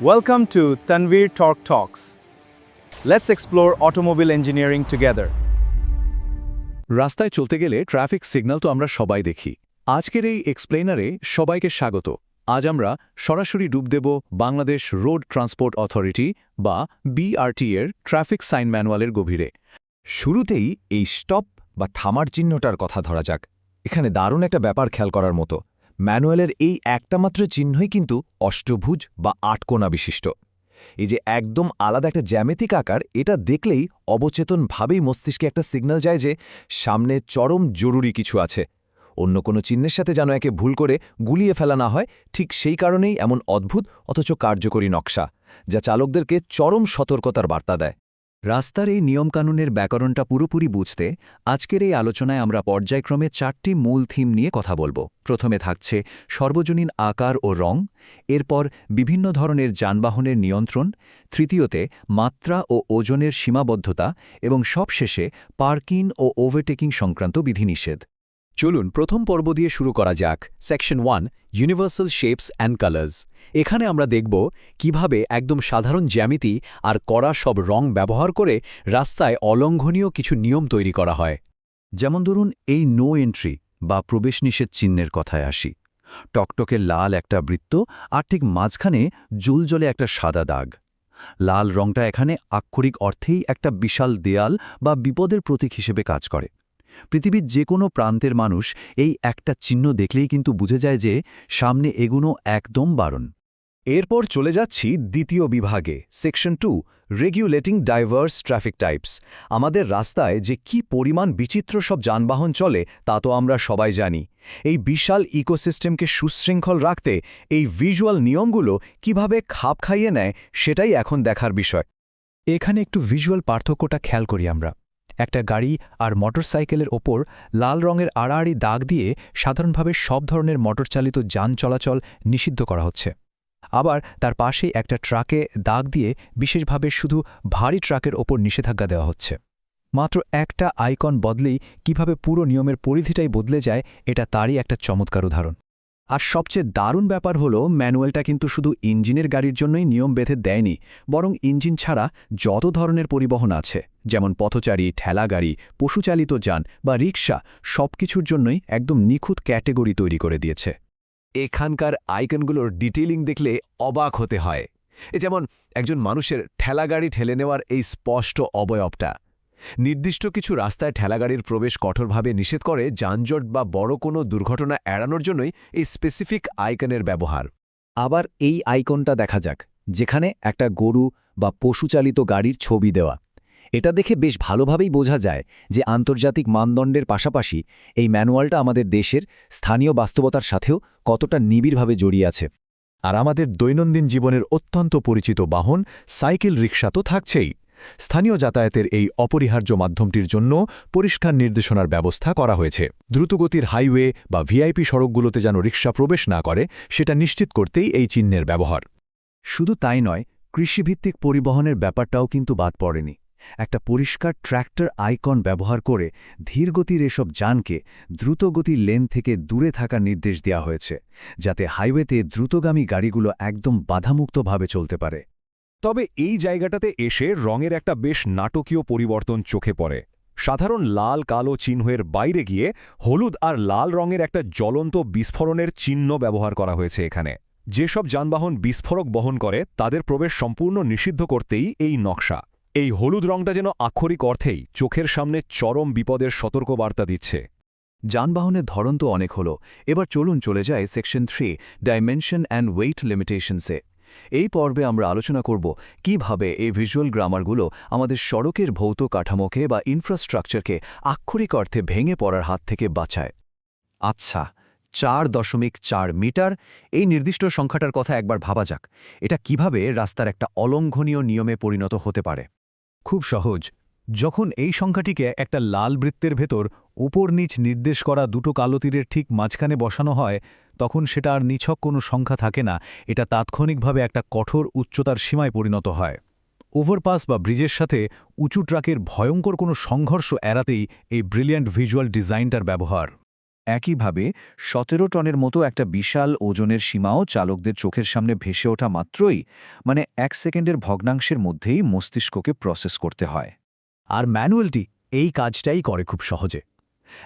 Welcome to Tanveer Talk Talks. Let's explore automobile engineering together. রাস্তায় চলতে গেলে traffic signal তো আমরা সবাই দেখি। আজকের এই এক্সপ্লেনারে সবাইকে স্বাগত। আজ আমরা সরাসরি ডুব দেব বাংলাদেশ রোড ট্রান্সপোর্ট অথরিটি বা বিআরটি এর ট্রাফিক সাইন ম্যানুয়ালের গভীরে। শুরুতেই এই স্টপ বা থামার চিহ্নটার কথা ধরা যাক। এখানে দারুণ একটা ব্যাপার খেয়াল করার মতো। ম্যানুয়ালের এই একটা মাত্র চিহ্নই কিন্তু অষ্টভুজ বা আটকোনা বিশিষ্ট। এই যে একদম আলাদা একটা জ্যামিতিক আকার, এটা দেখলেই অবচেতনভাবেই মস্তিষ্কে একটা সিগন্যাল যায় যে সামনে চরম জরুরি কিছু আছে। অন্য কোনো চিহ্নের সাথে যেন একে ভুল করে গুলিয়ে ফেলা না হয়, ঠিক সেই কারণেই এমন অদ্ভুত অথচ কার্যকরী নকশা, যা চালকদেরকে চরম সতর্কতার বার্তা দেয়। রাস্তার এই নিয়মকানুনের ব্যাকরণটা পুরোপুরি বুঝতে আজকের এই আলোচনায় আমরা পর্যায়ক্রমে 4টি মূল থিম নিয়ে কথা বলবো। প্রথমে থাকছে সর্বজনীন আকার ও রং, এরপর বিভিন্ন ধরনের যানবাহনের নিয়ন্ত্রণ, তৃতীয়তে মাত্রা ও ওজনের সীমাবদ্ধতা এবং সবশেষে পার্কিং ও ওভারটেকিং সংক্রান্ত বিধিনিষেধ। চলুন প্রথম পর্ব দিয়ে শুরু করা যাক। Section 1, universal shapes and colours. এখানে আমরা দেখব কিভাবে একদম সাধারণ জ্যামিতি আর কড়া সব রং ব্যবহার করে রাস্তায় অলঙ্ঘনীয় কিছু নিয়ম তৈরি করা হয়। যেমন ধরুন এই নো এন্ট্রি বা প্রবেশ নিষেধ চিহ্নের কথায় আসি। টকটকে লাল একটা বৃত্ত আর ঠিক মাঝখানে জুলজলে একটা সাদা দাগ। লাল রংটা এখানে আক্ষরিক অর্থেই একটা বিশাল দেয়াল বা বিপদের প্রতীক হিসেবে কাজ করে। পৃথিবীর যে কোনো প্রান্তের মানুষ এই একটা চিহ্ন দেখলেই কিন্তু বুঝে যায় যে সামনে এগুনো একদম বারণ। এরপর চলে যাচ্ছি দ্বিতীয় বিভাগে, section 2, regulating diverse traffic types. আমাদের রাস্তায় যে কি পরিমাণ বিচিত্র সব যানবাহন চলে তা তো আমরা সবাই জানি। এই বিশাল ইকোসিস্টেমকে সুশৃঙ্খল রাখতে এই ভিজুয়াল নিয়মগুলো কিভাবে খাপ খাইয়ে নেয় সেটাই এখন দেখার বিষয়। এখানে একটু ভিজুয়াল পার্থক্যটা খেয়াল করি আমরা। একটা গাড়ি আর মোটরসাইকেলের ওপর লাল রঙের আড়াআড়ি দাগ দিয়ে সাধারণভাবে সব ধরনের মোটরচালিত যান চলাচল নিষিদ্ধ করা হচ্ছে। আবার তার পাশেই একটা ট্রাকে দাগ দিয়ে বিশেষভাবে শুধু ভারী ট্রাকের ওপর নিষেধাজ্ঞা দেওয়া হচ্ছে। মাত্র একটা আইকন বদলেই কিভাবে পুরো নিয়মের পরিধিটাই বদলে যায়, এটা তারই একটা চমৎকার উদাহরণ। আর সবচেয়ে দারুণ ব্যাপার হলো ম্যানুয়ালটা কিন্তু শুধু ইঞ্জিনের গাড়ির জন্যই নিয়ম বেঁধে দেয়নি, বরং ইঞ্জিন ছাড়া যত ধরনের পরিবহন আছে, যেমন পথচারী, ঠেলাগাড়ি, পশুচালিত যান বা রিকশা, সবকিছুর জন্যই একদম নিখুঁত ক্যাটেগরি তৈরি করে দিয়েছে। এখানকার আইকনগুলোর ডিটেইলিং দেখলে অবাক হতে হয়। যেমন একজন মানুষের ঠেলাগাড়ি ঠেলে নেওয়ার এই স্পষ্ট অবয়বটা। নির্দিষ্ট কিছু রাস্তায় ঠেলাগাড়ির প্রবেশ কঠোরভাবে নিষেধ করে যানজট বা বড় কোনো দুর্ঘটনা এড়ানোর জন্যই এই স্পেসিফিক আইকনের ব্যবহার। আবার এই আইকনটা দেখা যাক, যেখানে একটা গরু বা পশুচালিত গাড়ির ছবি দেওয়া। এটা দেখে বেশ ভালোভাবেই বোঝা যায় যে আন্তর্জাতিক মানদণ্ডের পাশাপাশি এই ম্যানুয়ালটা আমাদের দেশের স্থানীয় বাস্তবতার সাথেও কতটা নিবিড়ভাবে জড়িয়ে আছে। আর আমাদের দৈনন্দিন জীবনের অত্যন্ত পরিচিত বাহন সাইকেল রিকশা তো থাকছেই। স্থানীয় যাতায়াতের এই অপরিহার্য মাধ্যমটির জন্য পরিষ্কার নির্দেশনার ব্যবস্থা করা হয়েছে। দ্রুতগতির হাইওয়ে বা ভিআইপি সড়কগুলোতে যেন রিকশা প্রবেশ না করে, সেটা নিশ্চিত করতেই এই চিহ্নের ব্যবহার। শুধু তাই নয়, কৃষিভিত্তিক পরিবহনের ব্যাপারটাও কিন্তু বাদ পড়েনি। একটা পরিষ্কার ট্র্যাক্টর আইকন ব্যবহার করে ধীরগতির এসব যানকে দ্রুতগতির লেন থেকে দূরে থাকার নির্দেশ দেওয়া হয়েছে, যাতে হাইওয়েতে দ্রুতগামী গাড়িগুলো একদম বাধামুক্তভাবে চলতে পারে। তবে এই জায়গাটাতে এসে রঙের একটা বেশ নাটকীয় পরিবর্তন চোখে পড়ে। সাধারণ লাল কালো চিহ্নের বাইরে গিয়ে হলুদ আর লাল রঙের একটা জ্বলন্ত বিস্ফোরণের চিহ্ন ব্যবহার করা হয়েছে এখানে। যেসব যানবাহন বিস্ফোরক বহন করে তাদের প্রবেশ সম্পূর্ণ নিষিদ্ধ করতেই এই নকশা। এই হলুদ রঙটা যেন আক্ষরিক অর্থেই চোখের সামনে চরম বিপদের সতর্কবার্তা দিচ্ছে। যানবাহনের ধরন তো অনেক হলো, এবার চলুন চলে যায় সেকশন 3, ডাইমেনশন অ্যান্ড ওয়েট লিমিটেশনসে। এই পর্বে আমরা আলোচনা করব কিভাবে এই ভিজুয়াল গ্রামারগুলো আমাদের সড়কের ভৌত কাঠামোকে বা ইনফ্রাস্ট্রাকচারকে আক্ষরিক অর্থে ভেঙে পড়ার হাত থেকে বাঁচায়। আচ্ছা, 4.4 মিটার, এই নির্দিষ্ট সংখ্যাটার কথা একবার ভাবা যাক। এটা কিভাবে রাস্তার একটা অলঙ্ঘনীয় নিয়মে পরিণত হতে পারে? খুব সহজ। যখন এই সংখ্যাটিকে একটা লাল বৃত্তের ভেতর উপর নিচ নির্দেশ করা দুটো কালো তীরের ঠিক মাঝখানে বসানো হয়, তখন সেটা আর নিছক কোনো সংখ্যা থাকে না, এটা তাৎক্ষণিকভাবে একটা কঠোর উচ্চতার সীমায় পরিণত হয়। ওভারপাস বা ব্রিজের সাথে উঁচু ট্রাকের ভয়ঙ্কর কোনো সংঘর্ষ এড়াতেই এই ব্রিলিয়ান্ট ভিজুয়াল ডিজাইনটার ব্যবহার। একইভাবে 17 টনের মতো একটা বিশাল ওজনের সীমাও চালকদের চোখের সামনে ভেসে ওঠা মাত্রই 1 সেকেন্ডের ভগ্নাংশের মধ্যেই মস্তিষ্ককে প্রসেস করতে হয়। আর ম্যানুয়ালটি এই কাজটাই করে খুব সহজে।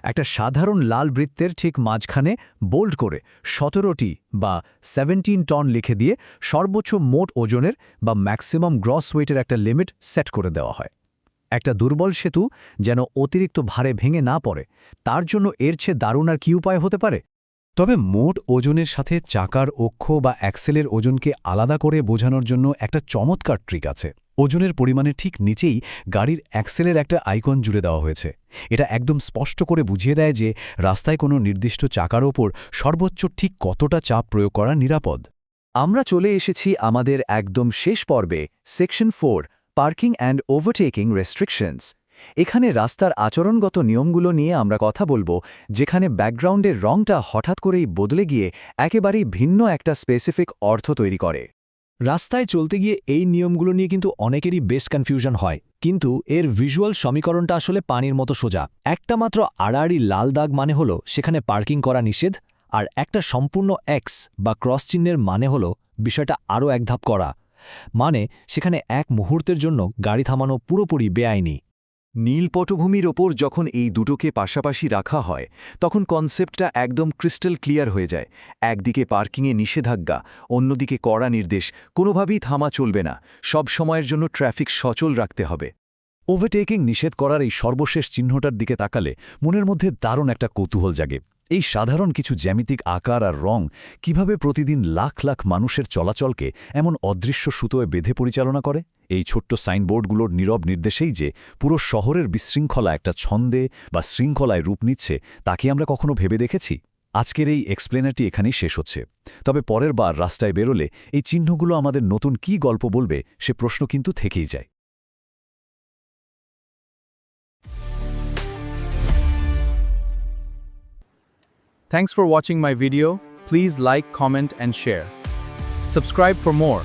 একটা সাধারণ লাল বৃত্তের ঠিক মাঝখানে বোল্ড করে 17টি বা 17 টন লিখে দিয়ে সর্বোচ্চ মোট ওজনের বা ম্যাক্সিমাম গ্রস ওয়েটের একটা লিমিট সেট করে দেওয়া হয়। একটা দুর্বল সেতু যেন অতিরিক্ত ভারে ভেঙে না পড়ে, তার জন্য এর চেয়ে দারুণ আর কি উপায় হতে পারে? তবে মোট ওজনের সাথে চাকার অক্ষ বা অ্যাক্সেলের ওজনকে আলাদা করে বোঝানোর জন্য একটা চমৎকার ট্রিক আছে। ওজনের পরিমাণের ঠিক নিচেই গাড়ির অ্যাক্সেলের একটা আইকন জুড়ে দেওয়া হয়েছে। এটা একদম স্পষ্ট করে বুঝিয়ে দেয় যে রাস্তায় কোনো নির্দিষ্ট চাকার ওপর সর্বোচ্চ ঠিক কতটা চাপ প্রয়োগ করা নিরাপদ। আমরা চলে এসেছি আমাদের একদম শেষ পর্বে, section 4, parking and overtaking restrictions. এখানে রাস্তার আচরণগত নিয়মগুলো নিয়ে আমরা কথা বলবো, যেখানে ব্যাকগ্রাউন্ডের রংটা হঠাৎ করেই বদলে গিয়ে একেবারেই ভিন্ন একটা স্পেসিফিক অর্থ তৈরি করে। রাস্তায় চলতে গিয়ে এই নিয়মগুলো নিয়ে কিন্তু অনেকেরই বেশ কনফিউশন হয়, কিন্তু এর ভিজুয়াল সমীকরণটা আসলে পানির মতো সোজা। একটা মাত্র আড়াআড়ি লাল দাগ মানে হলো সেখানে পার্কিং করা নিষেধ, আর একটা সম্পূর্ণ এক্স বা ক্রস চিহ্নের মানে হলো বিষয়টা আরও এক ধাপ করা, মানে সেখানে এক মুহূর্তের জন্য গাড়ি থামানো পুরোপুরি বেআইনি। নীল পটভূমির ওপর যখন এই দুটোকে পাশাপাশি রাখা হয়, তখন কনসেপ্টটা একদম ক্রিস্টাল ক্লিয়ার হয়ে যায়। একদিকে পার্কিংয়ে নিষেধাজ্ঞা, অন্যদিকে কড়া নির্দেশ, কোনোভাবেই থামা চলবে না, সব সময়ের জন্য ট্রাফিক সচল রাখতে হবে। ওভারটেকিং নিষেধ করার এই সর্বশেষ চিহ্নটার দিকে তাকালে মনের মধ্যে দারুণ একটা কৌতূহল জাগে। এই সাধারণ কিছু জ্যামিতিক আকার আর রং কিভাবে প্রতিদিন লাখ লাখ মানুষের চলাচলকে এমন অদৃশ্য সুতোয় বেঁধে পরিচালনা করে? এই ছোট্ট সাইনবোর্ডগুলোর নীরব নির্দেশেই যে পুরো শহরের বিশৃঙ্খলা একটা ছন্দে বা শৃঙ্খলায় রূপ নিচ্ছে, তা কি আমরা কখনো ভেবে দেখেছি? আজকের এই এক্সপ্লেনারটি এখানেই শেষ হচ্ছে, তবে পরের বার রাস্তায় বেরোলে এই চিহ্নগুলো আমাদের নতুন কী গল্প বলবে সে প্রশ্ন কিন্তু থেকেই যায়। Thanks for watching my video. Please like, comment and share. Subscribe for more.